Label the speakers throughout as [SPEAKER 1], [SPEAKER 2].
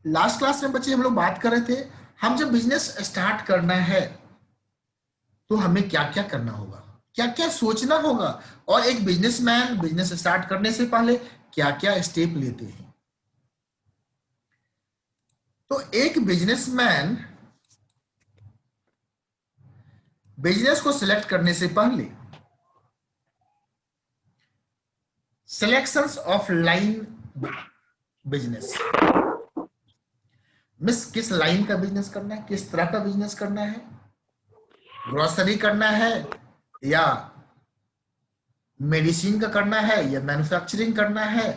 [SPEAKER 1] Last class में बच्चे हम लोग बात कर रहे थे, हम जब बिजनेस स्टार्ट करना है तो हमें क्या क्या करना होगा, क्या क्या सोचना होगा, और एक बिजनेसमैन बिजनेस स्टार्ट करने से पहले क्या क्या स्टेप लेते हैं। तो एक बिजनेसमैन बिजनेस को सिलेक्ट करने से पहले selections of line business, miss किस लाइन का बिजनेस करना है, किस तरह का बिजनेस करना है, ग्रोसरी करना है या मेडिसिन का करना है या मैन्युफैक्चरिंग करना है।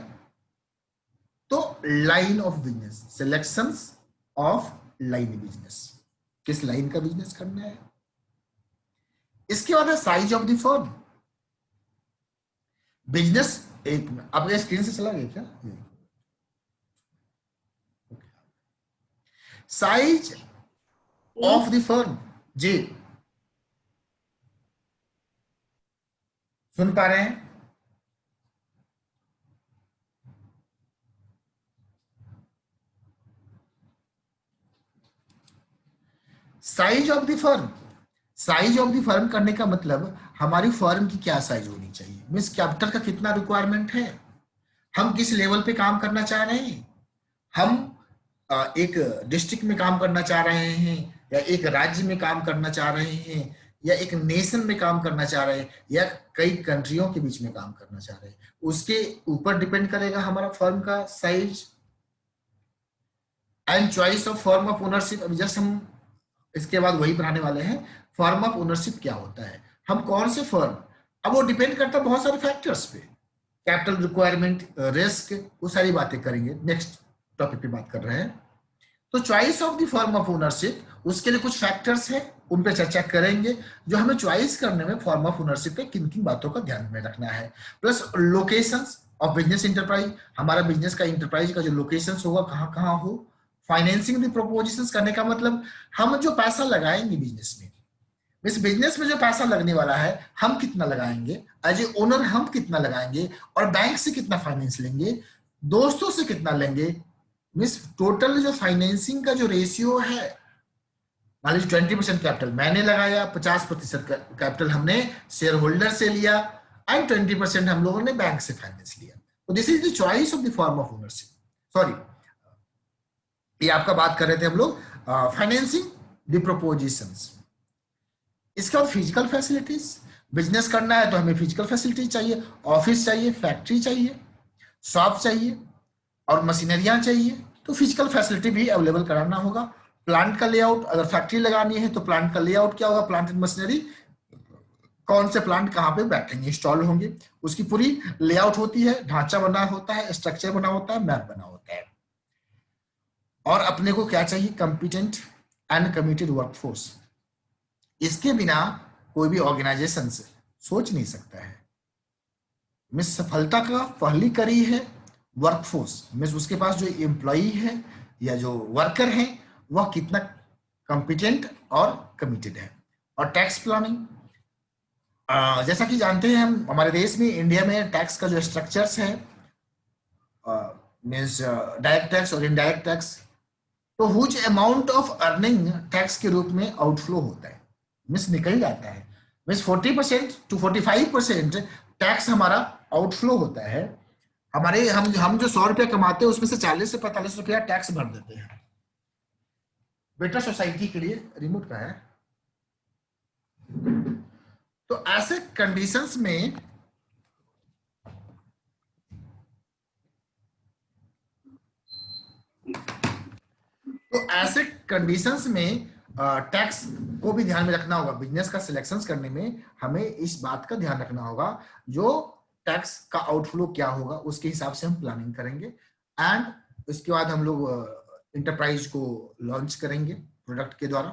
[SPEAKER 1] तो line of business, selections of line business, किस लाइन का बिजनेस करना है। इसके बाद है size of the firm. Business, एक आपके स्क्रीन से चला गया क्या? Size of the firm. जी, सुन पा रहे हैं? Size of the firm, size of the firm करने का मतलब हमारी फर्म की क्या साइज होनी चाहिए, मीन्स कैपिटल का कितना रिक्वायरमेंट है, हम किस लेवल पे काम करना चाह रहे हैं, हम एक डिस्ट्रिक्ट में काम करना चाह रहे हैं या एक राज्य में काम करना चाह रहे हैं या एक नेशन में काम करना चाह रहे हैं या कई कंट्रियों के बीच में काम करना चाह रहे हैं, उसके ऊपर डिपेंड करेगा हमारा फर्म का size. And choice of form of ownership, अभी जस्ट हम इसके बाद वही पढ़ाने वाले हैं। फॉर्म ऑफ ओनरशिप क्या होता है, हम कौन से फर्म, अब वो डिपेंड करता है बहुत सारे फैक्टर्स पे, कैपिटल रिक्वायरमेंट, रिस्क, वो सारी बातें करेंगे, नेक्स्ट टॉपिक पे बात कर रहे हैं। तो choice of the form of ownership, उसके लिए कुछ फैक्टर्स है, उन पे चर्चा करेंगे जो हमें चॉइस करने में फॉर्म ऑफ ओनरशिप पे किन किन बातों का ध्यान में रखना है। Plus locations of business enterprise, हमारा बिजनेस का इंटरप्राइज का जो लोकेशंस होगा कहाँ कहाँ हो। फाइनेंसिंग द प्रोपोजिशंस करने का मतलब हम जो पैसा लगाएंगे बिजनेस में, इस बिजनेस में जो पैसा लगने वाला है हम कितना लगाएंगे, एज ए ओनर हम कितना लगाएंगे, और बैंक से कितना फाइनेंस लेंगे, दोस्तों से कितना लेंगे, मीन्स टोटल जो फाइनेंसिंग का जो रेशियो है, मान लीजिए 20% कैपिटल मैंने लगाया, 50% कैपिटल हमने शेयर होल्डर से लिया एंड 20% हम लोगों ने बैंक से फाइनेंस लिया। तो this is the choice of the form of ownership. Sorry, ये आपका बात कर रहे थे हम लोग फाइनेंसिंग द प्रोपोजिशंस। इसके बाद फिजिकल फैसिलिटीज, बिजनेस करना है तो हमें फिजिकल फैसिलिटीज चाहिए, ऑफिस चाहिए, फैक्ट्री चाहिए, शॉप चाहिए और मशीनरियां चाहिए, तो फिजिकल फैसिलिटी भी अवेलेबल कराना होगा। प्लांट का लेआउट, अगर फैक्ट्री लगानी है तो प्लांट का लेआउट क्या होगा, प्लांट एंड मशीनरी, कौन से प्लांट कहाँ पे बैठेंगे, इंस्टॉल होंगे, उसकी पूरी लेआउट होती है, ढांचा बना होता है, स्ट्रक्चर बना होता है, मैप बना होता है। और अपने को क्या चाहिए, कंपिटेंट एंड कमिटेड वर्कफोर्स। इसके बिना कोई भी ऑर्गेनाइजेशन से सोच नहीं सकता है। मिस सफलता का पहली कड़ी है वर्कफोर्स, मिस उसके पास जो एम्प्लॉई है या जो वर्कर है वह कितना कॉम्पिटेंट और कमिटेड है। और टैक्स प्लानिंग, जैसा कि जानते हैं हम हमारे देश में, इंडिया में टैक्स का जो स्ट्रक्चर्स है, मीन्स डायरेक्ट टैक्स और इनडायरेक्ट टैक्स, तो huge amount of earning tax के रूप में आउटफ्लो होता है, मिस निकल जाता है, मिस 40% टू 45% टैक्स हमारा आउटफ्लो होता है। हमारे हम जो 100 रुपया कमाते हैं उसमें से 40 से 45 रुपया टैक्स भर देते हैं। बेटर सोसाइटी के लिए रिमोट का है। तो ऐसे कंडीशंस में टैक्स को भी ध्यान में रखना होगा। बिजनेस का सिलेक्शंस करने में हमें इस बात का ध्यान रखना होगा, जो टैक्स का आउटफ्लो क्या होगा उसके हिसाब से हम प्लानिंग करेंगे। एंड उसके बाद हम लोग इंटरप्राइज को लॉन्च करेंगे प्रोडक्ट के द्वारा।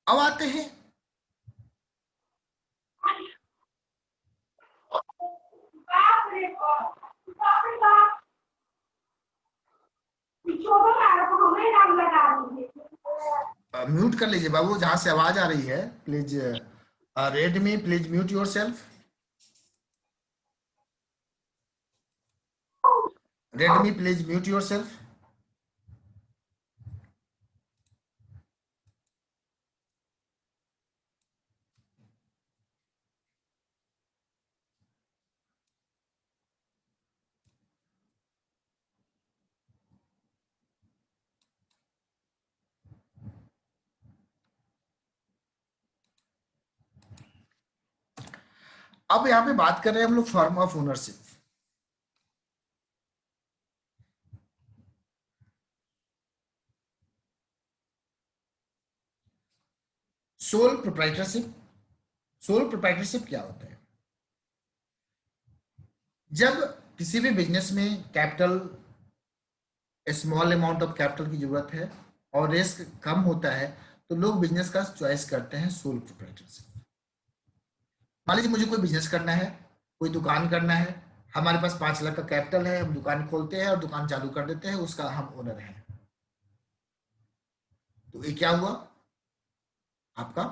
[SPEAKER 1] अब आते हैं म्यूट कर लीजिए बाबू, जहां से आवाज आ रही है please, red me please mute your self. Red me please mute your self. अब यहाँ पे बात कर रहे हैं हम लोग form of ownership. Sole proprietorship. Sole proprietorship क्या होता है? जब किसी भी बिजनेस में capital, small amount of capital की जरूरत है और रिस्क कम होता है, तो लोग बिजनेस का चॉइस करते हैं सोल प्रोप्राइटरशिप। मान लीजिए मुझे कोई बिजनेस करना है, कोई दुकान करना है, हमारे पास 5 लाख का कैपिटल है, हम दुकान खोलते हैं और दुकान चालू कर देते हैं, उसका हम ओनर हैं। तो ये क्या हुआ? आपका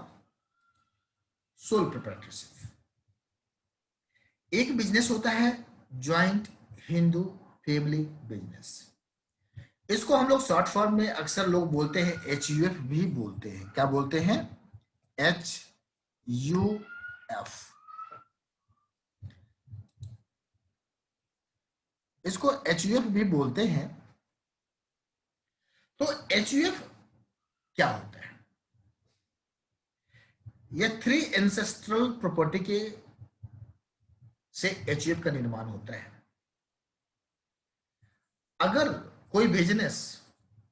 [SPEAKER 1] सोल प्रोप्राइटरशिप। एक बिजनेस होता है ज्वाइंट हिंदू फैमिली बिजनेस। इसको हम लोग शॉर्ट फॉर्म में अक्सर लोग बोलते हैं HUF भी बोलते हैं। क्या बोलते हैं? HUF। इसको HUF भी बोलते हैं। तो HUF क्या होता है? यह 3 एंसेस्ट्रल प्रॉपर्टी के से HUF का निर्माण होता है। अगर कोई बिजनेस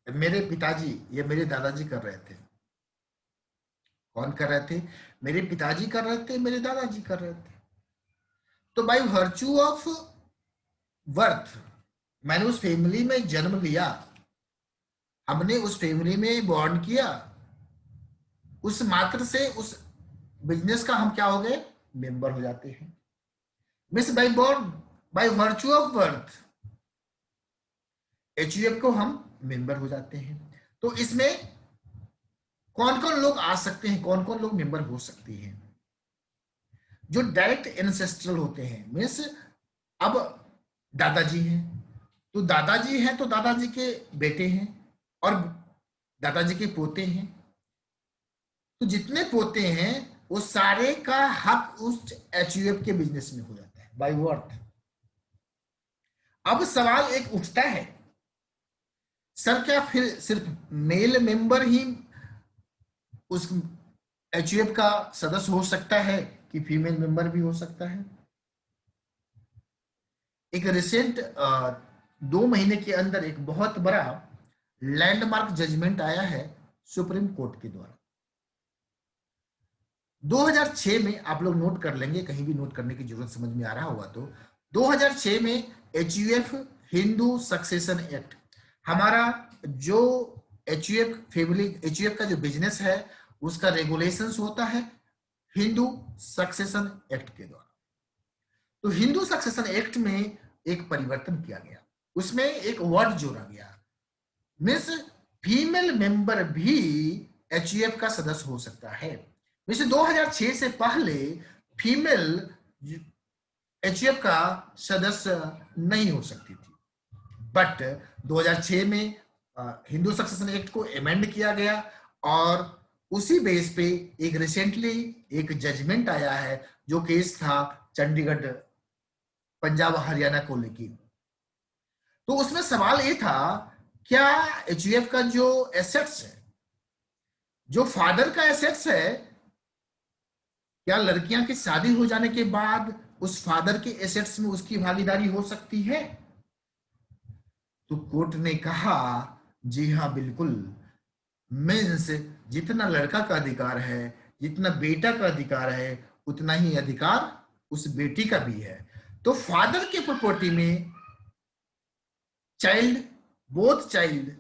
[SPEAKER 1] मेरे पिताजी या मेरे दादाजी कर रहे थे, कौन कर रहे थे? मेरे पिताजी कर रहे थे, मेरे दादाजी कर रहे थे, तो बाय वर्च्यू ऑफ बर्थ मैंने उस फैमिली में जन्म लिया, हमने उस फैमिली में बॉर्न किया, उस मात्र से उस बिजनेस का हम क्या हो गए? मेंबर हो जाते हैं। Miss by born, by virtue of birth HUF को हम मेंबर हो जाते हैं। तो इसमें कौन कौन लोग आ सकते हैं, कौन कौन लोग मेंबर हो सकते हैं? जो डायरेक्ट एंसेस्ट्रल होते हैं, मीन्स अब दादाजी हैं तो दादाजी हैं तो दादाजी के बेटे हैं और दादाजी के पोते हैं, तो जितने पोते हैं वो सारे का हक उस HUF के बिजनेस में हो जाता है बाय वर्थ। अब सवाल एक उठता है, सर क्या फिर सिर्फ मेल मेंबर ही उस HUF का सदस्य हो सकता है कि फीमेल मेंबर भी हो सकता है? एक रिसेंट 2 महीने के अंदर एक बहुत बड़ा लैंडमार्क जजमेंट आया है सुप्रीम कोर्ट के द्वारा। 2006 में, आप लोग नोट कर लेंगे, कहीं भी नोट करने की जरूरत समझ में आ रहा होगा तो 2006 में HUF हिंदू सक्सेशन एक्ट, हमारा जो HUF फैमिली, HUF का जो बिजनेस है उसका रेगुलेशंस होता है हिंदू सक्सेशन एक्ट के द्वारा। तो हिंदू सक्सेशन एक्ट में एक परिवर्तन किया गया, उसमें एक वर्ड जोड़ा गया, मीन्स फीमेल मेंबर भी HUF का सदस्य हो सकता है। वैसे 2006 से पहले फीमेल HUF का सदस्य नहीं हो सकती थी, बट 2006 में हिंदू सक्सेशन एक्ट को अमेंड किया गया और उसी बेस पे एक रिसेंटली एक जजमेंट आया है, जो केस था चंडीगढ़ पंजाब हरियाणा को लेके। तो उसमें सवाल ये था, क्या HUF का जो एसेट्स है, जो फादर का एसेट्स है, क्या लड़कियां की शादी हो जाने के बाद उस फादर के एसेट्स में उसकी भागीदारी हो सकती है? तो कोर्ट ने कहा जी हाँ बिल्कुल, मीन्स जितना लड़का का अधिकार है, जितना बेटा का अधिकार है, उतना ही अधिकार उस बेटी का भी है। तो फादर के प्रॉपर्टी में चाइल्ड, बोथ चाइल्ड,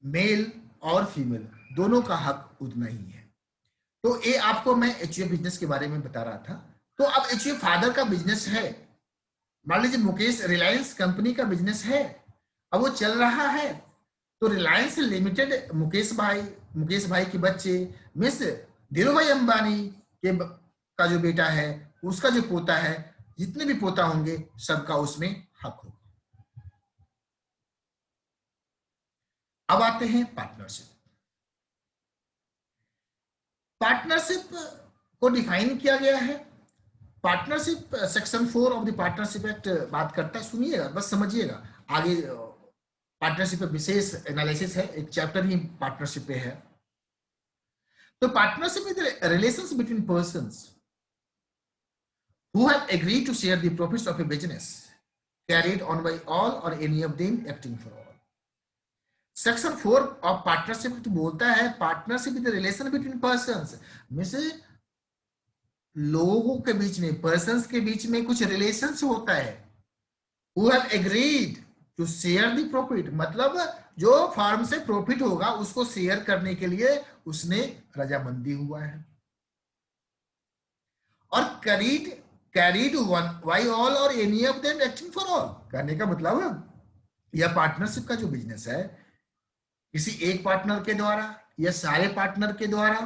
[SPEAKER 1] मेल और फीमेल, दोनों का हक उतना ही है। तो ये आपको मैं HUF बिजनेस के बारे में बता रहा था। तो अब HUF फादर का बिजनेस है, मान लीजिए मुकेश रिलायंस कंपनी का बिजनेस है, अब वो चल रहा है, तो रिलायंस लिमिटेड मुकेश भाई के बच्चे, मिस धीरू भाई अंबानी के का जो बेटा है, उसका जो पोता है, जितने भी पोता होंगे सबका उसमें हक होगा। अब आते हैं पार्टनरशिप। पार्टनरशिप को डिफाइन किया गया है। Partnership section 4 of the partnership act बात करता है, सुनिएगा बस समझिएगा, आगे पार्टनरशिप पे विशेष एनालिसिस है, एक चैप्टर ही पार्टनरशिप पे है। तो partnership is relations between persons who have agreed to share the profits of a business carried on by all or any of them acting for all. Section 4 of partnership तो बोलता है partnership is the relation between persons, में से लोगों के बीच में, persons के बीच में कुछ रिलेशन होता है. Who have agreed to share the profit, मतलब जो फार्म से प्रॉफिट होगा उसको शेयर करने के लिए उसने रजामंदी हुआ है. और कैरीड वन बाय ऑल और any of them acting for all, करने का मतलब यह पार्टनरशिप का जो बिजनेस है किसी एक पार्टनर के द्वारा या सारे पार्टनर के द्वारा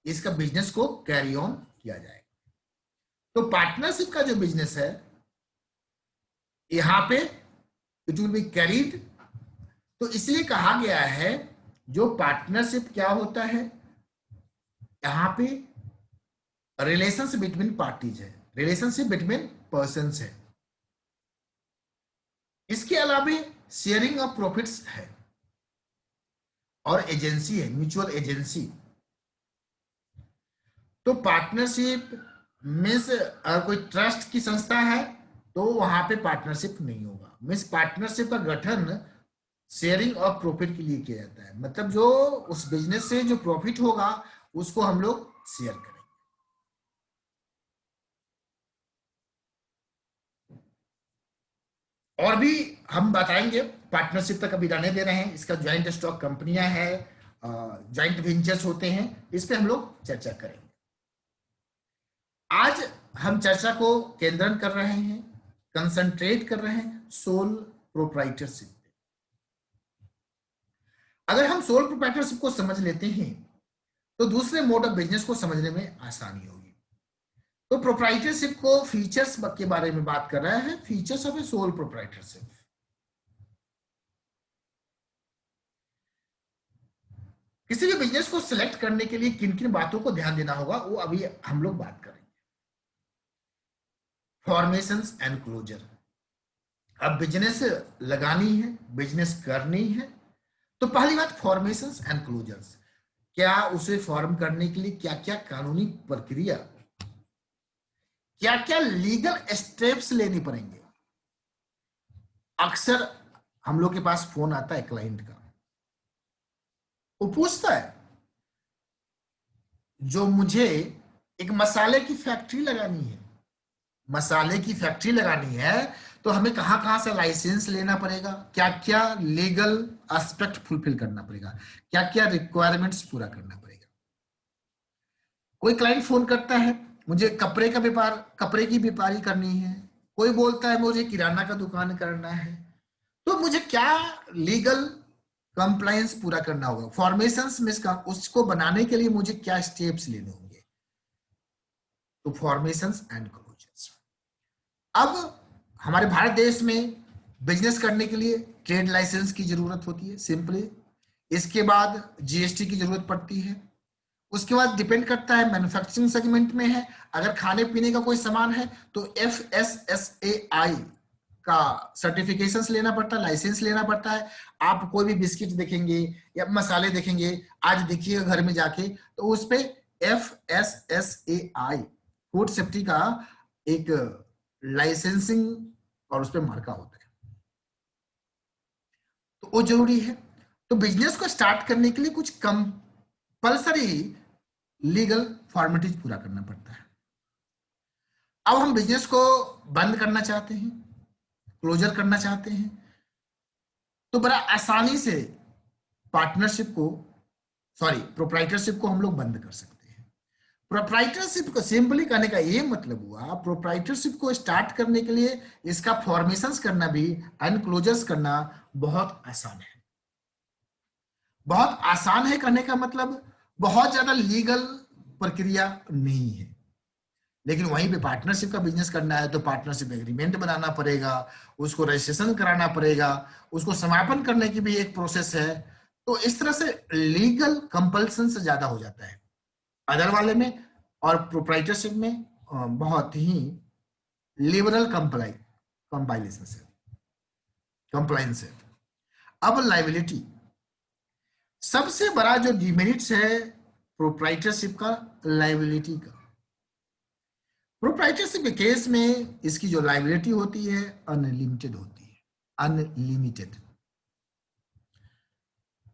[SPEAKER 1] इसका बिजनेस को कैरी ऑन किया जाएगा. तो पार्टनरशिप का जो बिजनेस है यहां पे इट विल बी कैरीड. तो इसलिए कहा गया है जो पार्टनरशिप क्या होता है, यहां पे रिलेशनशिप बिटवीन पार्टीज है, रिलेशनशिप बिटवीन पर्संस है. इसके अलावा शेयरिंग ऑफ प्रॉफिट्स है और एजेंसी है, म्यूचुअल एजेंसी. तो पार्टनरशिप मीन्स अगर कोई ट्रस्ट की संस्था है तो वहां पे पार्टनरशिप नहीं होगा. मीन्स पार्टनरशिप का गठन शेयरिंग ऑफ प्रॉफिट के लिए किया जाता है, मतलब जो उस बिजनेस से जो प्रॉफिट होगा उसको हम लोग शेयर करेंगे. और भी हम बताएंगे, पार्टनरशिप तक अभी रहने दे रहे हैं. इसका ज्वाइंट स्टॉक कंपनियां हैं, ज्वाइंट वेंचर्स होते हैं, इस पे हम लोग चर्चा करेंगे. आज हम चर्चा को केंद्रित कर रहे हैं, कंसंट्रेट कर रहे हैं सोल प्रोप्राइटरशिप पे. अगर हम सोल प्रोप्राइटरशिप को समझ लेते हैं तो दूसरे मोड ऑफ बिजनेस को समझने में आसानी होगी. तो प्रोप्राइटरशिप को फीचर्स के बारे में बात कर रहा है, features of A sole proprietorship. किसी भी बिजनेस को सिलेक्ट करने के लिए किन किन बातों को ध्यान देना होगा वो अभी हम लोग बात करेंगे. Formations and closure. अब बिजनेस लगानी है, बिजनेस करनी है, तो पहली बात फॉर्मेशंस एंड क्लोजर्स. क्या उसे फॉर्म करने के लिए क्या क्या कानूनी प्रक्रिया, क्या क्या लीगल स्टेप्स लेने पड़ेंगे. अक्सर हम लोग के पास फोन आता है क्लाइंट का, वो पूछता है जो मुझे एक मसाले की फैक्ट्री लगानी है, मसाले की फैक्ट्री लगानी है तो हमें कहां कहां से लाइसेंस लेना पड़ेगा, क्या क्या लीगल एस्पेक्ट फुलफिल करना पड़ेगा, क्या क्या रिक्वायरमेंट्स पूरा करना पड़ेगा. कोई क्लाइंट फोन करता है मुझे कपड़े का व्यापार, कपड़े की व्यापारी करनी है, कोई बोलता है मुझे किराना का दुकान करना है, तो मुझे क्या लीगल कंप्लायंस पूरा करना होगा, फॉर्मेशंस में उसको बनाने के लिए मुझे क्या स्टेप्स लेने होंगे. तो फॉर्मेशंस एंड क्लोजर्स. अब हमारे भारत देश में बिजनेस करने के लिए ट्रेड लाइसेंस की जरूरत होती है सिंपली. इसके बाद जीएसटी की जरूरत पड़ती है. उसके बाद डिपेंड करता है मैन्युफैक्चरिंग सेगमेंट में है, अगर खाने पीने का कोई सामान है तो FSSAI का सर्टिफिकेशन लेना पड़ता है, लाइसेंस लेना पड़ता है. आप कोई भी बिस्किट देखेंगे या मसाले देखेंगे, आज देखिए घर में जाके, तो उस पे FSSAI फूड सेफ्टी का एक लाइसेंसिंग और उस पे मार्का होता है, तो वो जरूरी है. तो बिजनेस को स्टार्ट करने के लिए कुछ कंपल्सरी लीगल फॉर्मेलिटीज पूरा करना पड़ता है. अब हम बिजनेस को बंद करना चाहते हैं, क्लोजर करना चाहते हैं, तो बड़ा आसानी से पार्टनरशिप को, प्रोप्राइटरशिप को हम लोग बंद कर सकते हैं. प्रोप्राइटरशिप को सिंपली करने का ये मतलब हुआ, प्रोप्राइटरशिप को स्टार्ट करने के लिए इसका फॉर्मेशंस करना भी एंड क्लोजर्स करना बहुत आसान है. बहुत आसान है करने का मतलब बहुत ज्यादा लीगल प्रक्रिया नहीं है. लेकिन वहीं पे पार्टनरशिप का बिजनेस करना है तो पार्टनरशिप एग्रीमेंट बनाना पड़ेगा, उसको रजिस्ट्रेशन कराना पड़ेगा, उसको समापन करने की भी एक प्रोसेस है. तो इस तरह से लीगल कंपल्सन से ज्यादा हो जाता है अदर वाले में, और प्रोप्राइटरशिप में बहुत ही लिबरल कंप्लायंस है. अब लायबिलिटी, सबसे बड़ा जो डिमेरिट्स है प्रोप्राइटरशिप का लायबिलिटी का. प्रोप्राइटरशिप के केस में इसकी जो लायबिलिटी होती है अनलिमिटेड होती है, अनलिमिटेड।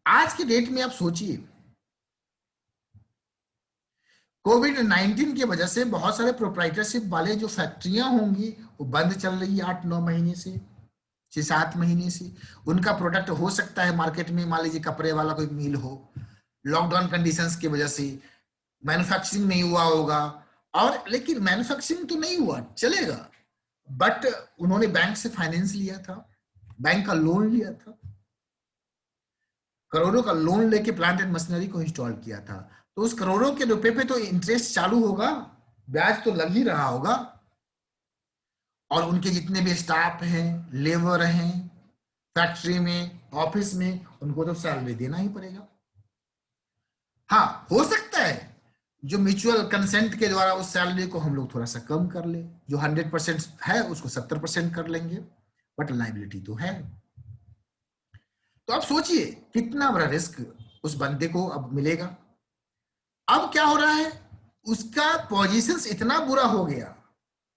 [SPEAKER 1] आज के डेट में आप सोचिए, कोविड-19 की वजह से बहुत सारे प्रोप्राइटरशिप वाले जो फैक्ट्रियां होंगी वो बंद चल रही है 8-9 महीने से, 6-7 महीने से। उनका प्रोडक्ट हो सकता है मार्केट में, मान लीजिए कपड़े वाला कोई मिल हो, लॉकडाउन कंडीशंस की वजह से मैन्युफैक्चरिंग नहीं हुआ होगा, और लेकिन मैन्युफैक्चरिंग तो नहीं हुआ चलेगा, बट उन्होंने बैंक से फाइनेंस लिया था, बैंक का लोन लिया था, करोड़ों का लोन लेके प्लांट एंड मशीनरी को इंस्टॉल किया था, तो उस करोड़ों के रुपए पे तो इंटरेस्ट चालू होगा, ब्याज तो लग ही रहा होगा, और उनके जितने भी स्टाफ हैं, लेबर हैं, फैक्ट्री में, ऑफिस में, उनको तो सैलरी देना ही पड़ेगा। हाँ, हो सकता है जो म्यूचुअल कंसेंट के द्वारा उस सैलरी को हम लोग थोड़ा सा कम कर ले, जो 100% है उसको 70% कर लेंगे, बट लाइबिलिटी तो है। तो आप सोचिए कितना बड़ा रिस्क उस बंदे को अब मिलेगा। अब क्या हो रहा है, उसका पोजीशंस इतना बुरा हो गया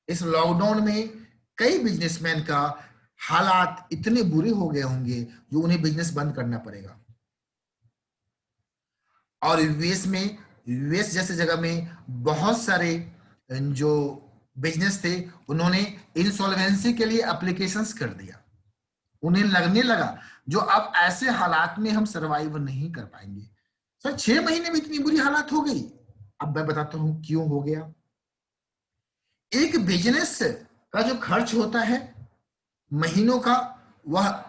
[SPEAKER 1] इस लॉकडाउन में, कई बिजनेसमैन का हालात इतने बुरे हो गए होंगे जो उन्हें बिजनेस बंद करना पड़ेगा। और यूएस जैसे जगह में बहुत सारे जो बिजनेस थे उन्होंने इंसॉल्वेंसी के लिए एप्लीकेशंस कर दिया। उन्हें लगने लगा जो अब ऐसे हालात में हम सरवाइव नहीं कर पाएंगे। सर 6 महीने में इतनी बुरी हालात हो गई। अब मैं बताता हूं क्यों हो गया। एक बिजनेस का जो खर्च होता है महीनों का, वह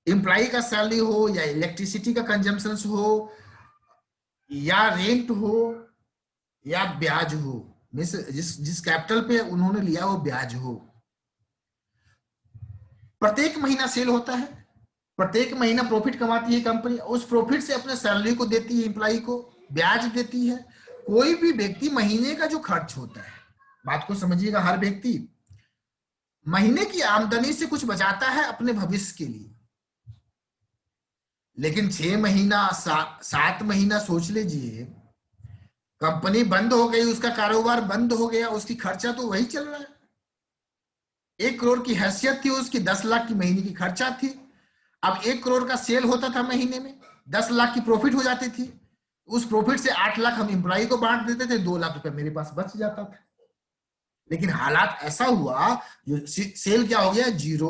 [SPEAKER 1] एम्प्लॉय का सैलरी हो या इलेक्ट्रिसिटी का कंजम्पशन हो या रेंट हो या ब्याज हो, मीन्स जिस जिस कैपिटल पे उन्होंने लिया वो ब्याज हो, प्रत्येक महीना सेल होता है, प्रत्येक महीना प्रॉफिट कमाती है कंपनी, उस प्रॉफिट से अपने सैलरी को देती है, एम्प्लॉय को ब्याज देती है। कोई भी व्यक्ति महीने का जो खर्च होता है, बात को समझिएगा, हर व्यक्ति महीने की आमदनी से कुछ बचाता है अपने भविष्य के लिए, लेकिन 6 महीना 7 महीना सोच लीजिए, कंपनी बंद हो गई, उसका कारोबार बंद हो गया, उसकी खर्चा तो वही चल रहा है। 1 करोड़ की हैसियत थी उसकी, 10 लाख की महीने की खर्चा थी। अब 1 करोड़ का सेल होता था महीने में, 10 लाख की प्रॉफिट हो जाती थी, उस प्रॉफिट से 8 लाख हम एम्प्लॉय को बांट देते थे, 2 लाख रुपए मेरे पास बच जाता था। लेकिन हालात ऐसा हुआ, जो सेल क्या हो गया, 0,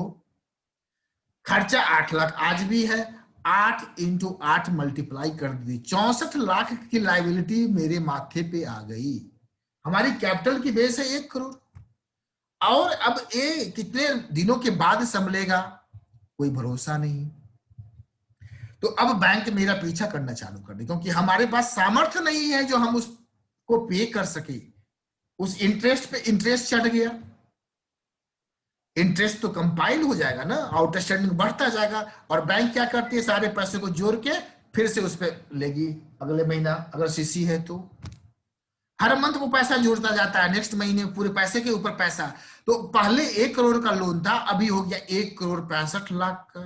[SPEAKER 1] खर्चा 8 लाख आज भी है, 8 इंटू 8 मल्टीप्लाई कर दी, 64 लाख की लाइबिलिटी मेरे माथे पे आ गई। हमारी कैपिटल की बेस है 1 करोड़, और अब ये कितने दिनों के बाद संभलेगा कोई भरोसा नहीं। तो अब बैंक मेरा पीछा करना चालू कर दे, क्योंकि हमारे पास सामर्थ्य नहीं है जो हम उसको पे कर सके। उस इंटरेस्ट पे इंटरेस्ट चढ़ गया, इंटरेस्ट तो कंपाइल हो जाएगा ना, आउटस्टैंडिंग बढ़ता जाएगा, और बैंक क्या करती है, सारे पैसे को जोड़ के फिर से उस पर लेगी अगले महीना, अगर सीसी है तो हर मंथ वो पैसा जोड़ता जाता है, नेक्स्ट महीने पूरे पैसे के ऊपर पैसा। तो पहले 1 करोड़ का लोन था, अभी हो गया 1 करोड़ 65 लाख का।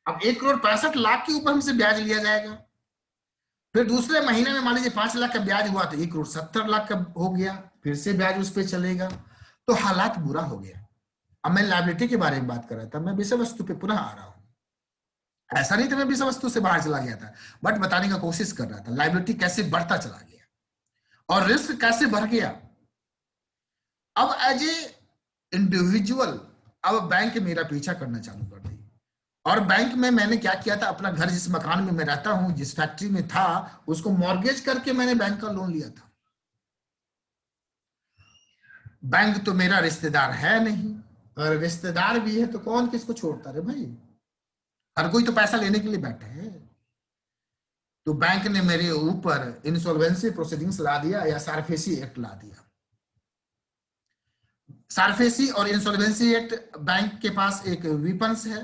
[SPEAKER 1] अब 1 करोड़ 65 लाख के ऊपर हमसे ब्याज लिया जाएगा, फिर दूसरे महीने में मान लीजिए 5 लाख का ब्याज हुआ तो 1 करोड़ 70 लाख का हो गया, फिर से ब्याज उस पर चलेगा। तो हालात बुरा हो गया। अब मैं लायबिलिटी के बारे में बात कर रहा था, मैं विषय वस्तु पे पुनः आ रहा हूं। ऐसा नहीं था मैं विषय वस्तु से बाहर चला गया था, बट बताने का कोशिश कर रहा था लायबिलिटी कैसे बढ़ता चला गया और रिस्क कैसे बढ़ गया। अब एज ए इंडिविजुअल अब बैंक मेरा पीछा करना चालू कर दी, और बैंक में मैंने क्या किया था, अपना घर जिस मकान में मैं रहता हूं, जिस फैक्ट्री में था, उसको मॉर्गेज करके मैंने बैंक का लोन लिया था। बैंक तो मेरा रिश्तेदार है नहीं, और रिश्तेदार भी है तो कौन किसको छोड़ता रे भाई, हर कोई तो पैसा लेने के लिए बैठा है। तो बैंक ने मेरे ऊपर इंसॉल्वेंसी प्रोसीडिंग्स ला दिया या सारफेसी एक्ट ला दिया। सारफेसी और इंसॉल्वेंसी एक्ट बैंक के पास एक वीपन्स है,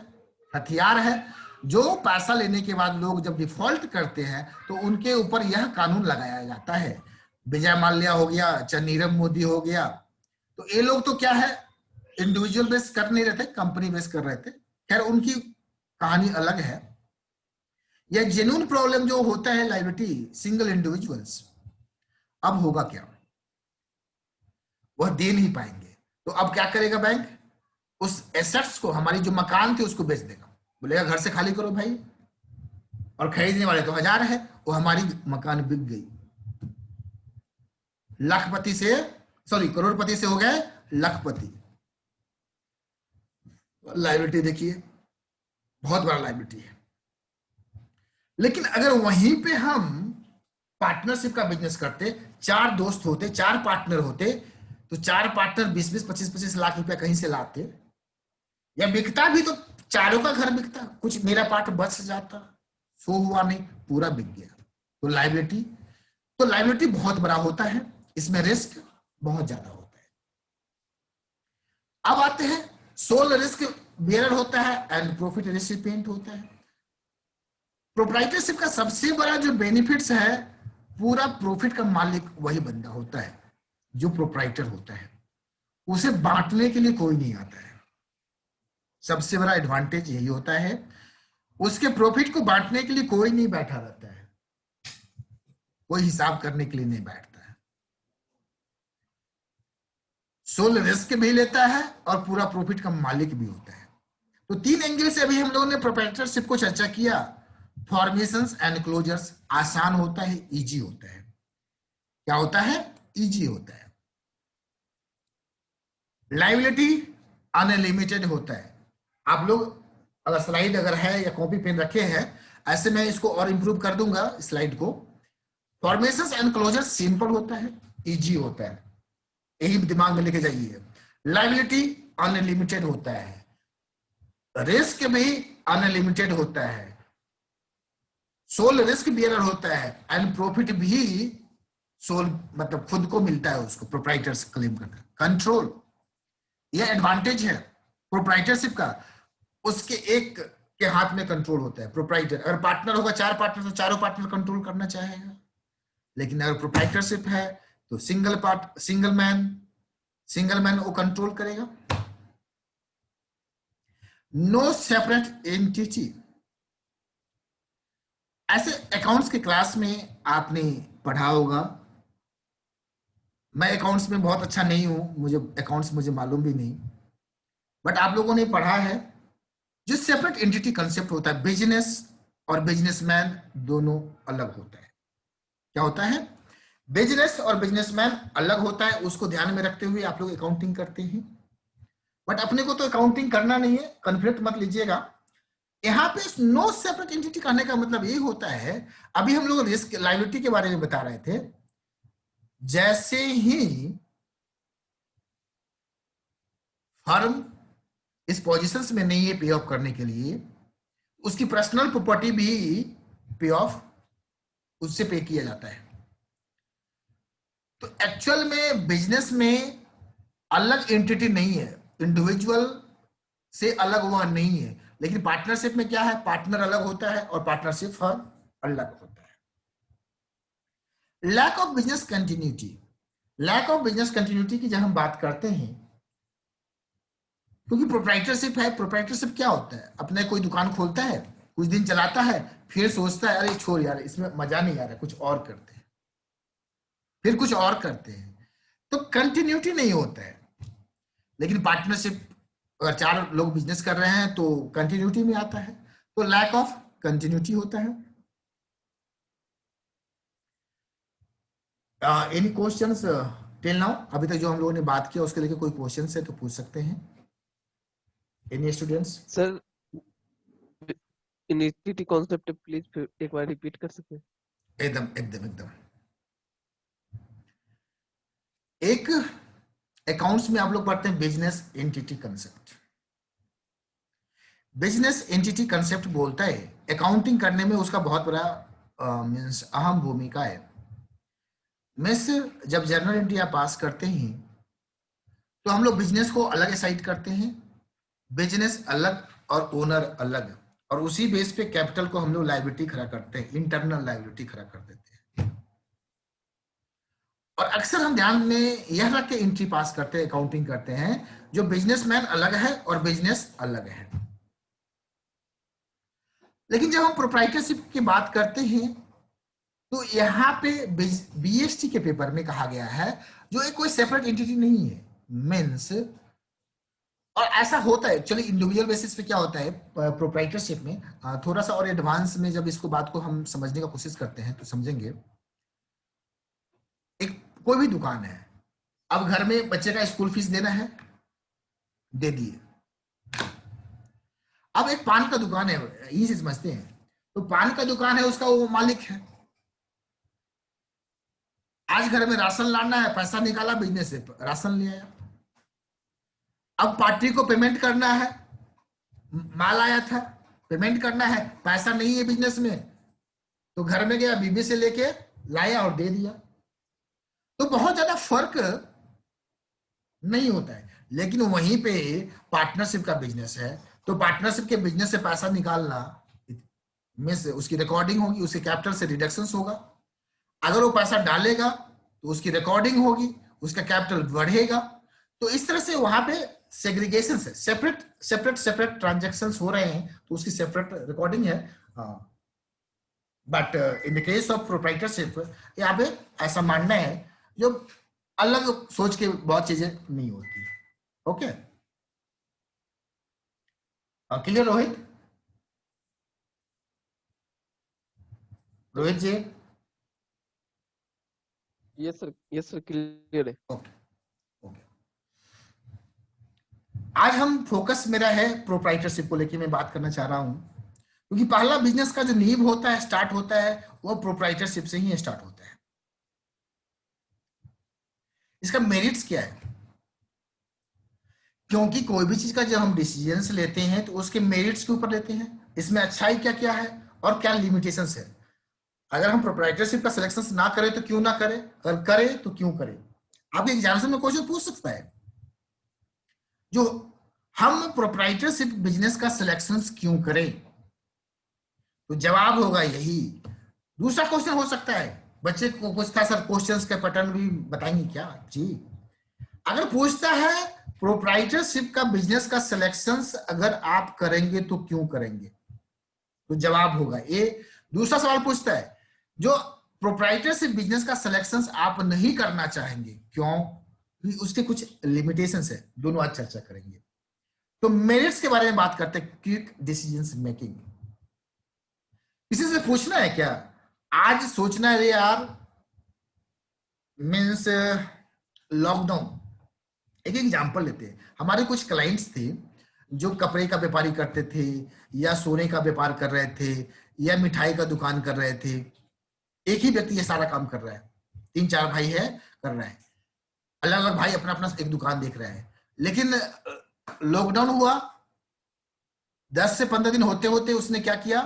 [SPEAKER 1] हथियार है, जो पैसा लेने के बाद लोग जब डिफॉल्ट करते हैं तो उनके ऊपर यह कानून लगाया जाता है। विजय माल्या हो गया, चाहे नीरव मोदी हो गया, तो ये लोग तो क्या है, इंडिविजुअल बेस कर नहीं रहे थे, कंपनी बेस कर रहे थे। खैर उनकी कहानी अलग है। यह जेन्युइन प्रॉब्लम जो होता है लायबिलिटी सिंगल इंडिविजुअल्स, अब होगा क्या, वह दे नहीं पाएंगे। तो अब क्या करेगा बैंक? उस एसेट्स को, हमारी जो मकान थे उसको बेच देगा, बोलेगा घर से खाली करो भाई, और खरीदने वाले तो 1000 है, वो हमारी मकान बिक गई, लाखपति से, सॉरी करोड़पति से हो गए लाखपति। लायबिलिटी देखिए, बहुत बड़ा लायबिलिटी है। लेकिन अगर वहीं पे हम पार्टनरशिप का बिजनेस करते, 4 दोस्त होते, 4 पार्टनर होते, तो 4 पार्टनर 20-20, 25-25 लाख रुपया कहीं से लाते, या बिकता भी तो चारों का घर बिकता, कुछ मेरा पार्ट बच जाता, सो हुआ नहीं, पूरा बिक गया। तो लायबिलिटी बहुत बड़ा होता है, इसमें रिस्क बहुत ज्यादा होता है। अब आते हैं, सोल रिस्क बेयरर होता है एंड प्रॉफिट रेसिपिएंट होता है। प्रोप्राइटरशिप का सबसे बड़ा जो बेनिफिट्स है, पूरा प्रॉफिट का मालिक वही बंदा होता है जो प्रोप्राइटर होता है, उसे बांटने के लिए कोई नहीं आता है। सबसे बड़ा एडवांटेज यही होता है, उसके प्रॉफिट को बांटने के लिए कोई नहीं बैठा रहता है, कोई हिसाब करने के लिए नहीं बैठता है। सोल रिस्क भी लेता है और पूरा प्रॉफिट का मालिक भी होता है। तो 3 एंगल से अभी हम लोगों ने प्रोप्राइटरशिप को चर्चा किया। फॉर्मेशंस एंड क्लोजर्स आसान होता है, इजी होता है। क्या होता है? इजी होता है। लायबिलिटी अनलिमिटेड होता है। आप लोग अगर स्लाइड अगर है या कॉपी पेन रखे हैं, ऐसे मैं इसको और इंप्रूव कर दूंगा स्लाइड को। फॉर्मेशंस एंड क्लोजर्स सिंपल होता है, इजी होता है, यही दिमाग में लेके जाइए। लायबिलिटी अनलिमिटेड होता है, रिस्क भी अनलिमिटेड होता है, सोल रिस्क बियरर होता है, एंड प्रॉफिट भी सोल मतलब खुद को मिलता है, उसको प्रोप्राइटर्स क्लेम करता है। कंट्रोल, यह एडवांटेज है प्रोप्राइटरशिप का, उसके एक के हाथ में कंट्रोल होता है। प्रोप्राइटर अगर पार्टनर होगा, 4 पार्टनर, तो चारों पार्टनर कंट्रोल करना चाहेगा। लेकिन अगर प्रोप्राइटरशिप है तो सिंगल मैन वो कंट्रोल करेगा। No separate entity. ऐसे अकाउंट्स के क्लास में आपने पढ़ा होगा, मैं अकाउंट्स में बहुत अच्छा नहीं हूं, मुझे मालूम भी नहीं, बट आप लोगों ने पढ़ा है जो सेपरेट एंटिटी कंसेप्ट होता है, बिजनेस और बिजनेसमैन दोनों अलग होता है। क्या होता है? बिजनेस और बिजनेसमैन अलग होता है, उसको ध्यान में रखते हुए आप लोग अकाउंटिंग करते हैं। बट अपने को तो अकाउंटिंग करना नहीं है, कन्फ्लिक्ट मत लीजिएगा। यहाँ पे नो सेपरेट एंटिटी कहने का मतलब ये होता है, अभी हम लोग रिस्क लायबिलिटी के बारे में बता रहे थे, जैसे ही फर्म इस पोजीशंस में नहीं है पे ऑफ करने के लिए, उसकी पर्सनल प्रॉपर्टी भी पे ऑफ उससे पे किया जाता है। तो एक्चुअल में बिजनेस में अलग एंटिटी नहीं है, इंडिविजुअल से अलग वह नहीं है। लेकिन पार्टनरशिप में क्या है, पार्टनर अलग होता है और पार्टनरशिप फर्म अलग होता है। Lack of business continuity, lack of business continuity की जब हम बात करते हैं, क्योंकि प्रोप्राइटरशिप है, प्रोप्राइटरशिप क्या होता है, अपने कोई दुकान खोलता है, कुछ दिन चलाता है, फिर सोचता है अरे छोड़ यार इसमें मजा नहीं आ रहा, कुछ और करते हैं, फिर कुछ और करते हैं, तो कंटिन्यूटी नहीं होता है। लेकिन पार्टनरशिप अगर 4 लोग बिजनेस कर रहे हैं तो कंटिन्यूटी में आता है, तो लैक ऑफ कंटिन्यूटी होता है। Any questions till now? अभी तक जो हम लोगों ने बात किया उसके लेके कोई क्वेश्चंस है तो पूछ सकते हैं। Any students?
[SPEAKER 2] Sir inequity concept please एक बार रिपीट कर सकते हैं?
[SPEAKER 1] एकदम एक अकाउंट्स में आप लोग पढ़ते हैं business entity concept. Business entity concept बोलता है अकाउंटिंग करने में उसका बहुत बड़ा मींस अहम भूमिका है। मिस जब जर्नल एंट्री आप पास करते हैं तो हम लोग बिजनेस को अलग असाइड करते हैं, बिजनेस अलग और ओनर अलग, और उसी बेस पे कैपिटल को हम लोग लायबिलिटी खड़ा करते हैं, इंटरनल लायबिलिटी खड़ा कर देते हैं। और अक्सर हम ध्यान में यह रख के एंट्री पास करते हैं, अकाउंटिंग करते हैं, जो बिजनेसमैन अलग है और बिजनेस अलग है। लेकिन जब हम प्रोप्राइटरशिप की बात करते हैं तो यहाँ पे बीएसटी के पेपर में कहा गया है जो एक कोई सेपरेट एंटिटी नहीं है, मीन्स, और ऐसा होता है एक्चुअली इंडिविजुअल बेसिस पे क्या होता है प्रोप्राइटरशिप में, थोड़ा सा और एडवांस में जब इसको बात को हम समझने का कोशिश करते हैं तो समझेंगे। एक कोई भी दुकान है, अब घर में बच्चे का स्कूल फीस देना है, दे दिए। अब एक पान का दुकान है, यही से समझते हैं, तो पान का दुकान है, उसका वो मालिक है। आज घर में राशन लाना है, पैसा निकाला बिजनेस से, राशन ले आया। अब पार्टी को पेमेंट करना है, माल आया था, पेमेंट करना है, पैसा नहीं है बिजनेस में, तो घर में गया, बीबी से लेके लाया और दे दिया। तो बहुत ज्यादा फर्क नहीं होता है। लेकिन वहीं पे पार्टनरशिप का बिजनेस है, तो पार्टनरशिप के बिजनेस से पैसा निकालना में से उसकी रिकॉर्डिंग होगी, उसके कैपिटल से रिडक्शंस होगा। अगर वो पैसा डालेगा तो उसकी रिकॉर्डिंग होगी, उसका कैपिटल बढ़ेगा। तो इस तरह से वहां पे सेग्रीगेशन है, सेपरेट सेपरेट सेपरेट ट्रांजेक्शन हो रहे हैं, तो उसकी सेपरेट रिकॉर्डिंग है। But in the case of proprietorship यहाँ पे ऐसा मानना है, जो अलग सोच के बहुत चीजें नहीं होती। Okay, clear Rohit? Rohit ji?
[SPEAKER 2] Yes sir clear है।
[SPEAKER 1] ओके ओके, आज हम फोकस मेरा है प्रोप्राइटरशिप को लेके मैं बात करना चाह रहा हूं, क्योंकि पहला बिजनेस का जो नींव होता है, स्टार्ट होता है, वो प्रोप्राइटरशिप से ही स्टार्ट होता है। इसका मेरिट्स क्या है? क्योंकि कोई भी चीज का जब हम डिसीजन लेते हैं तो उसके मेरिट्स के ऊपर लेते हैं, इसमें अच्छाई क्या क्या है और क्या लिमिटेशंस है। अगर हम प्रोप्राइटरशिप का सिलेक्शन ना करें तो क्यों ना करें, अगर करें तो क्यों करें। आपके एग्जामिनेशन में क्वेश्चन पूछ सकता है, जो हम प्रोप्राइटरशिप बिजनेस का सिलेक्शन क्यों करें, तो जवाब होगा यही। दूसरा क्वेश्चन हो सकता है, बच्चे को पूछता है सर क्वेश्चंस के पैटर्न भी बताएंगे क्या जी। अगर पूछता है प्रोप्राइटरशिप का बिजनेस का सिलेक्शंस अगर आप करेंगे तो क्यों करेंगे, तो जवाब होगा ए। दूसरा सवाल पूछता है जो प्रोप्राइटरशिप बिजनेस का सिलेक्शंस आप नहीं करना चाहेंगे, क्यों, उसके कुछ लिमिटेशंस है, दोनों आज चर्चा करेंगे। तो मेरिट्स के बारे में बात करते हैं, क्विक डिसीजन मेकिंग। किसी से पूछना है क्या आज, सोचना है यार, मीन्स लॉकडाउन। एक एग्जांपल लेते हैं, हमारे कुछ क्लाइंट्स थे जो कपड़े का व्यापारी करते थे, या सोने का व्यापार कर रहे थे, या मिठाई का दुकान कर रहे थे। एक ही व्यक्ति ये सारा काम कर रहा है, 3-4 भाई है कर रहा है, अलग अलग भाई अपना अपना एक दुकान देख रहा है। लेकिन लॉकडाउन हुआ, 10 से 15 दिन होते होते उसने क्या किया,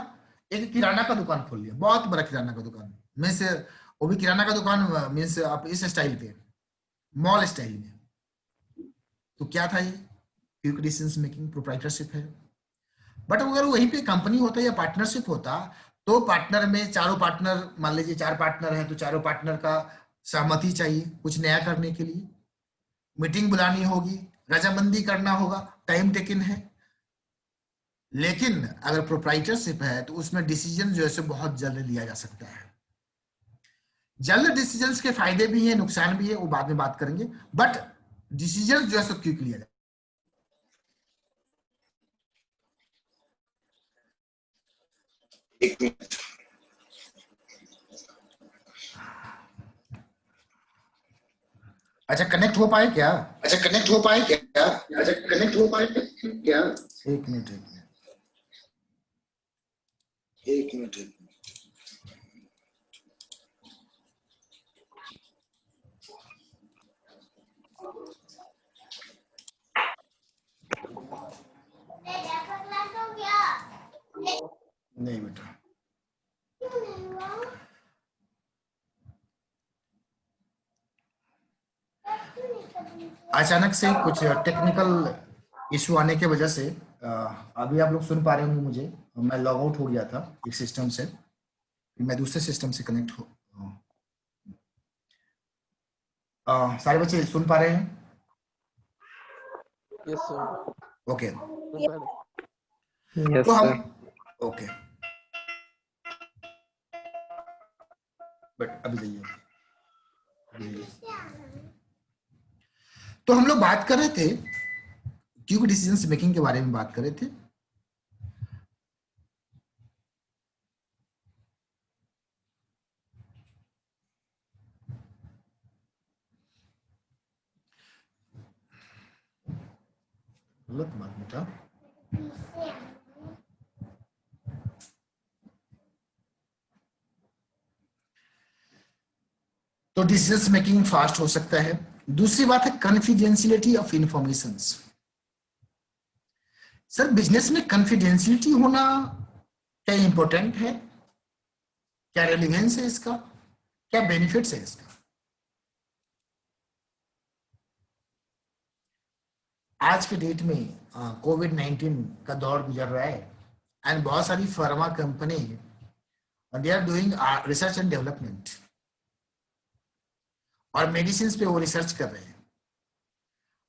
[SPEAKER 1] एक किराना का दुकान खोल लिया, बहुत बड़ा किराना का दुकान। मीन्स वो भी किराना का दुकान, मीन्स आप इस स्टाइल पे, मॉल स्टाइल में। तो क्या था ये, क्विक डिसीजन मेकिंग, प्रोप्राइटरशिप है। बट अगर वहीं पे कंपनी होता या पार्टनरशिप होता, तो पार्टनर में चारों पार्टनर, मान लीजिए 4 पार्टनर हैं, तो चारों पार्टनर का सहमति चाहिए कुछ नया करने के लिए, मीटिंग बुलानी होगी, रजामंदी करना होगा, टाइम टेकिंग है। लेकिन अगर प्रोप्राइटरशिप है तो उसमें डिसीजन जो है सो बहुत जल्द लिया जा सकता है। जल्द डिसीजंस के फायदे भी हैं, नुकसान भी है, वो बाद में बात करेंगे, बट डिसीजन जो है सो क्विक लिया जाए। एक मिनट, अच्छा कनेक्ट हो पाए क्या? अच्छा कनेक्ट हो पाए क्या? अच्छा कनेक्ट हो पाए क्या? एक मिनट एक मिनट एक मिनट एक मिनट। नहीं बेटा, अचानक से कुछ टेक्निकल इशू आने की वजह से अभी आप लोग सुन पा रहे होंगे मुझे, मैं लॉग आउट हो गया था एक सिस्टम से, मैं दूसरे सिस्टम से कनेक्ट हो। सारे बच्चे सुन पा रहे हैं?
[SPEAKER 2] Yes sir.
[SPEAKER 1] ओके,
[SPEAKER 2] यस
[SPEAKER 1] तो
[SPEAKER 2] सर।
[SPEAKER 1] हम ओके बट अभी जाइए। तो हम लोग बात कर रहे थे क्विक डिसीजन मेकिंग के बारे में बात कर रहे थे। गलत बात बेटा। तो डिसीजन मेकिंग फास्ट हो सकता है। दूसरी बात है confidentiality of information. Sir business में कॉन्फिडेंशियलिटी होना क्या इंपॉर्टेंट है, क्या रेलिवेंस है इसका, क्या बेनिफिट्स है इसका? आज के डेट में कोविड-19 का दौर गुजर रहा है एंड बहुत सारी pharma company they are doing research and development और मेडिसिन पे वो रिसर्च कर रहे हैं।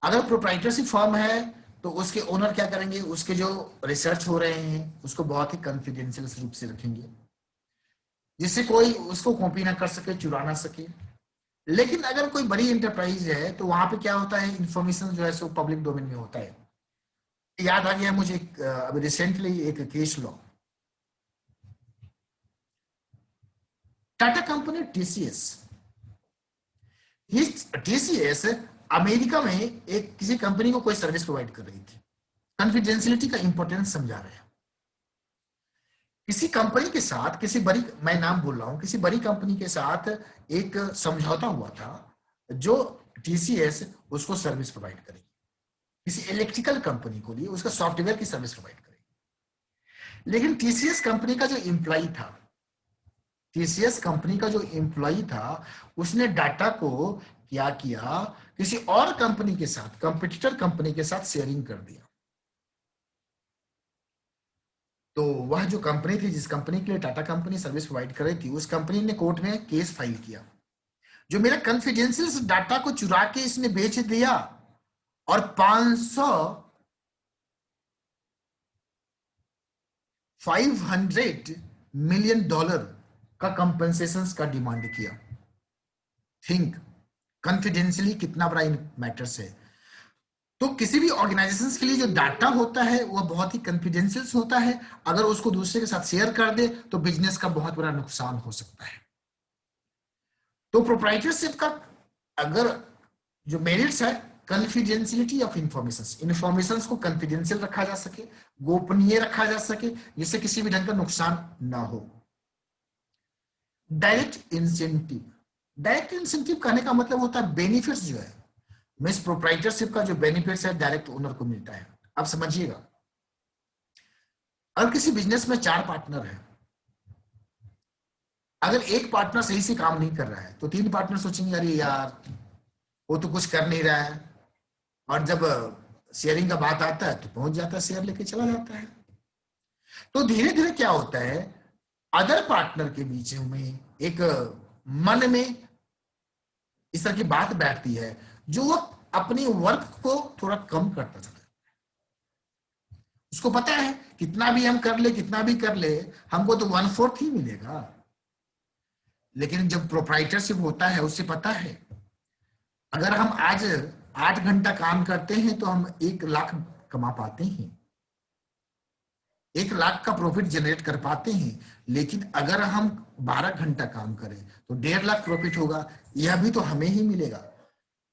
[SPEAKER 1] अगर प्रोप्राइटरशिप फर्म है तो उसके ओनर क्या करेंगे, उसके जो रिसर्च हो रहे हैं उसको बहुत ही कॉन्फिडेंशियल रूप से रखेंगे जिससे कोई उसको कॉपी ना कर सके, चुरा ना सके। लेकिन अगर कोई बड़ी एंटरप्राइज है तो वहां पे क्या होता है, इंफॉर्मेशन जो है सो पब्लिक डोमेन में होता है। याद आ गया मुझे अभी रिसेंटली एक case law, Tata company TCS. TCS America में एक किसी कंपनी को कोई सर्विस प्रोवाइड कर रही थी, कॉन्फिडेंशियलिटी का इंपॉर्टेंस समझा रहे हैं। किसी कंपनी के साथ, किसी बड़ी, मैं नाम बोल रहा हूं, किसी बड़ी कंपनी के साथ एक समझौता हुआ था जो टीसीएस उसको सर्विस प्रोवाइड करेगी, किसी इलेक्ट्रिकल कंपनी को लिए उसका सॉफ्टवेयर की सर्विस प्रोवाइड करेगी। लेकिन टीसीएस कंपनी का जो एम्प्लॉय था, टीसीएस कंपनी का जो एम्प्लॉय था उसने डाटा को क्या किया, किसी और कंपनी के साथ, कंपटीटर कंपनी के साथ शेयरिंग कर दिया। तो वह जो कंपनी थी, जिस कंपनी के लिए टाटा कंपनी सर्विस प्रोवाइड कर रही थी, उस कंपनी ने कोर्ट में केस फाइल किया, जो मेरा कॉन्फिडेंशियल डाटा को चुरा के इसने बेच दिया और 500 मिलियन डॉलर का कंपनसेशन का डिमांड किया। थिंक कॉन्फिडेंशियली कितना बड़ा मैटर्स है। तो किसी भी ऑर्गेनाइजेशन के लिए जो डाटा होता है वह बहुत ही कॉन्फिडेंशियल होता है। अगर उसको दूसरे के साथ शेयर कर दे तो बिजनेस का बहुत बड़ा नुकसान हो सकता है। तो प्रोप्राइटरशिप का अगर जो मेरिट्स है, कॉन्फिडेंशियलिटी ऑफ इंफॉर्मेशन को कॉन्फिडेंशियल रखा जा सके, गोपनीय रखा जा सके, जिससे किसी भी ढंग का नुकसान ना हो। डायरेक्ट इंसेंटिव कहने का मतलब होता है बेनिफिट्स जो है, मिस प्रोप्राइटरशिप का जो बेनिफिट्स है डायरेक्ट ओनर को मिलता है। अब समझिएगा, अगर किसी बिजनेस में 4 पार्टनर है, अगर एक पार्टनर सही से काम नहीं कर रहा है तो 3 पार्टनर सोचेंगे अरे यार वो तो कुछ कर नहीं रहा है, और जब शेयरिंग का बात आता है तो पहुंच जाता है, शेयर लेके चला जाता है। तो धीरे धीरे क्या होता है, अदर पार्टनर के बीच में एक मन में इस तरह की बात बैठती है जो वो अपनी वर्क को थोड़ा कम करता चला जाता है। उसको पता है कितना भी हम कर ले, कितना भी कर ले, हमको तो 1/4 ही मिलेगा। लेकिन जब प्रोप्राइटरशिप होता है उससे पता है अगर हम आज 8 घंटा काम करते हैं तो हम 1 लाख कमा पाते हैं, 1 लाख का प्रॉफिट जनरेट कर पाते हैं। लेकिन अगर हम 12 घंटा काम करें तो 1.5 लाख प्रॉफिट होगा, यह भी तो हमें ही मिलेगा।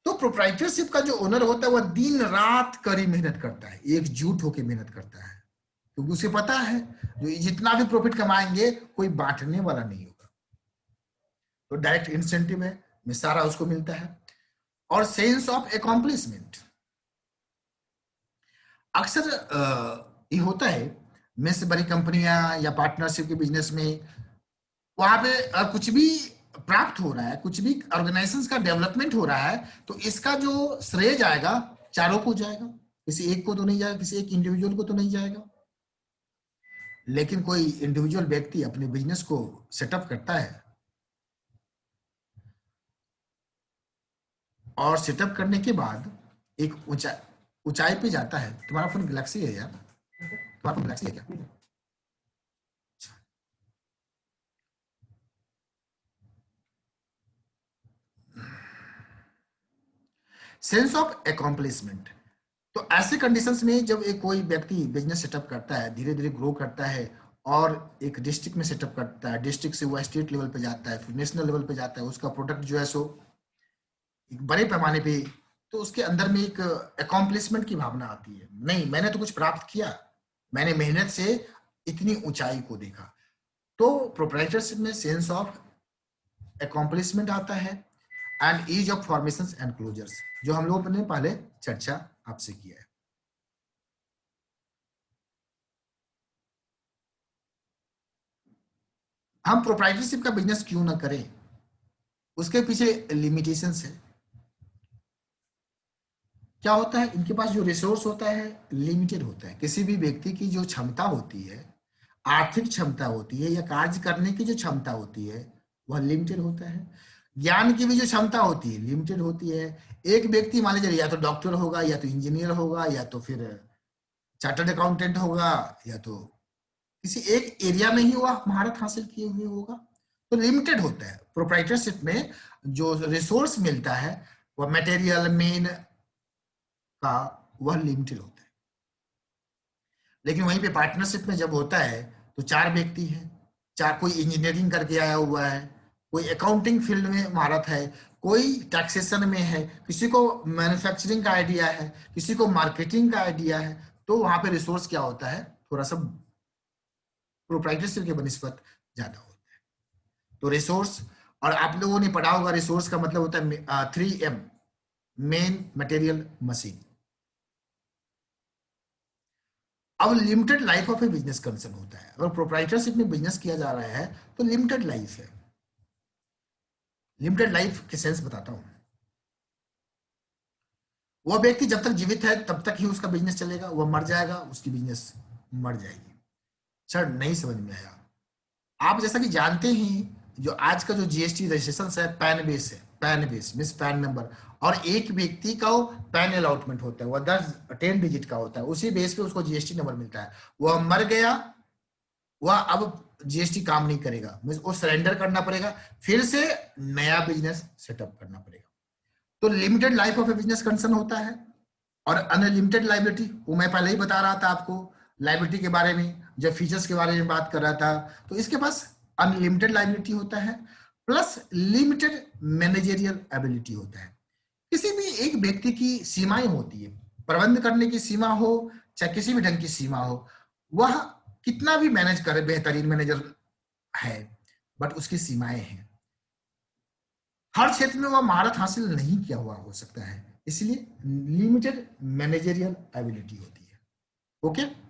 [SPEAKER 1] तो प्रोप्राइटरशिप का जो ओनर होता है वह दिन रात कड़ी मेहनत करता है, एकजुट होकर मेहनत करता है, क्योंकि उसे पता है जो जितना भी प्रॉफिट कमाएंगे कोई बांटने वाला नहीं होगा। तो डायरेक्ट इंसेंटिव है, में सारा उसको मिलता है। और सेंस ऑफ अकॉम्प्लिशमेंट, अक्सर ये होता है में से बड़ी कंपनियां या पार्टनरशिप के बिजनेस में, वहां पे कुछ भी प्राप्त हो रहा है, कुछ भी ऑर्गेनाइजेशन का डेवलपमेंट हो रहा है, तो इसका जो श्रेय जाएगा चारों को जाएगा, किसी एक को तो नहीं जाएगा, किसी एक इंडिविजुअल को तो नहीं जाएगा। लेकिन कोई इंडिविजुअल व्यक्ति अपने बिजनेस को सेटअप करता है और सेटअप करने के बाद एक ऊंचाई पे जाता है। तुम्हारा फोन गैलेक्सी है यार? तुम्हारा फोन गैलेक्सी है क्या? सेंस ऑफ अकॉम्प्लिशमेंट, तो ऐसे कंडीशंस में जब एक कोई व्यक्ति बिजनेस सेटअप करता है, धीरे धीरे ग्रो करता है और एक डिस्ट्रिक्ट में सेटअप करता है, डिस्ट्रिक्ट से वो स्टेट लेवल पे जाता है, फिर नेशनल लेवल पे जाता है, उसका प्रोडक्ट जो है सो एक बड़े पैमाने पे, तो उसके अंदर में एक अकॉम्प्लिशमेंट की भावना आती है, नहीं मैंने तो कुछ प्राप्त किया, मैंने मेहनत से इतनी ऊंचाई को देखा। तो प्रोप्राइटरशिप में सेंस ऑफ अकॉम्प्लिशमेंट आता है and ease of formations and closures, जो हम लोगों ने पहले चर्चा आपसे किया है। हम प्रोप्राइटरशिप का बिजनेस क्यों ना करें, उसके पीछे लिमिटेशंस है। क्या होता है, इनके पास जो रिसोर्स होता है लिमिटेड होता है। किसी भी व्यक्ति की जो क्षमता होती है, आर्थिक क्षमता होती है या कार्य करने की जो क्षमता होती है, वह लिमिटेड होता है। ज्ञान की भी जो क्षमता होती है लिमिटेड होती है। एक व्यक्ति मान लीजिए या तो डॉक्टर होगा, या तो इंजीनियर होगा, या तो फिर चार्टर्ड अकाउंटेंट होगा, या तो किसी एक एरिया में ही वह महारत हासिल किए हुए होगा, तो लिमिटेड होता है। प्रोप्राइटरशिप में जो रिसोर्स मिलता है वह मटेरियल मेन का, वह लिमिटेड होता है। लेकिन वहीं पे पार्टनरशिप में जब होता है तो 4 व्यक्ति हैं, चार, कोई इंजीनियरिंग करके आया हुआ है, कोई अकाउंटिंग फील्ड में महारत है, कोई टैक्सेशन में है, किसी को मैन्युफैक्चरिंग का आइडिया है, किसी को मार्केटिंग का आइडिया है, तो वहां पे रिसोर्स क्या होता है, थोड़ा सा प्रोप्राइटरशिप के बनिस्बत ज्यादा होता है। तो रिसोर्स, और आप लोगों ने पढ़ा होगा रिसोर्स का मतलब होता है 3M, मेन, मटेरियल, मशीन। अब limited life of A business concern होता है। अगर प्रोप्राइटरशिप में बिजनेस किया जा रहा है तो लिमिटेड लाइफ है। लिमिटेड लाइफ के सेंस बताता हूं, वह व्यक्ति जब तक जीवित है तब तक ही उसका बिजनेस चलेगा, वह मर जाएगा उसकी बिजनेस मर जाएगी। सर नहीं समझ में आया। आप जैसा कि जानते ही जो आज का जो जीएसटी रजिस्ट्रेशन है पैन बेस है, pan base means pan number, और एक व्यक्ति का पैन अलॉटमेंट होता है, वह 10 डिजिट का होता है, उसी बेस पे उसको जीएसटी नंबर मिलता है। वह मर गया, वह अब जीएसटी काम नहीं करेगा, मीन्स वो सरेंडर करना पड़ेगा, फिर से नया बिजनेस सेटअप करना पड़ेगा। तो limited life of A business concern होता है। और अनलिमिटेड लाइबिलिटी, वो मैं पहले ही बता रहा था आपको लाइबिलिटी के बारे में, जब फीचर्स के बारे में बात कर रहा था, तो इसके पास अनलिमिटेड लाइबिलिटी होता है, प्लस लिमिटेड मैनेजरियल एबिलिटी होता है। किसी भी एक व्यक्ति की सीमाएं होती है, प्रबंध करने की सीमा हो चाहे किसी भी ढंग की सीमा हो, वह कितना भी मैनेज करे, बेहतरीन मैनेजर है, बट उसकी सीमाएं हैं। हर क्षेत्र में वह महारत हासिल नहीं किया हुआ हो सकता है, इसलिए लिमिटेड मैनेजरियल एबिलिटी होती है। ओके।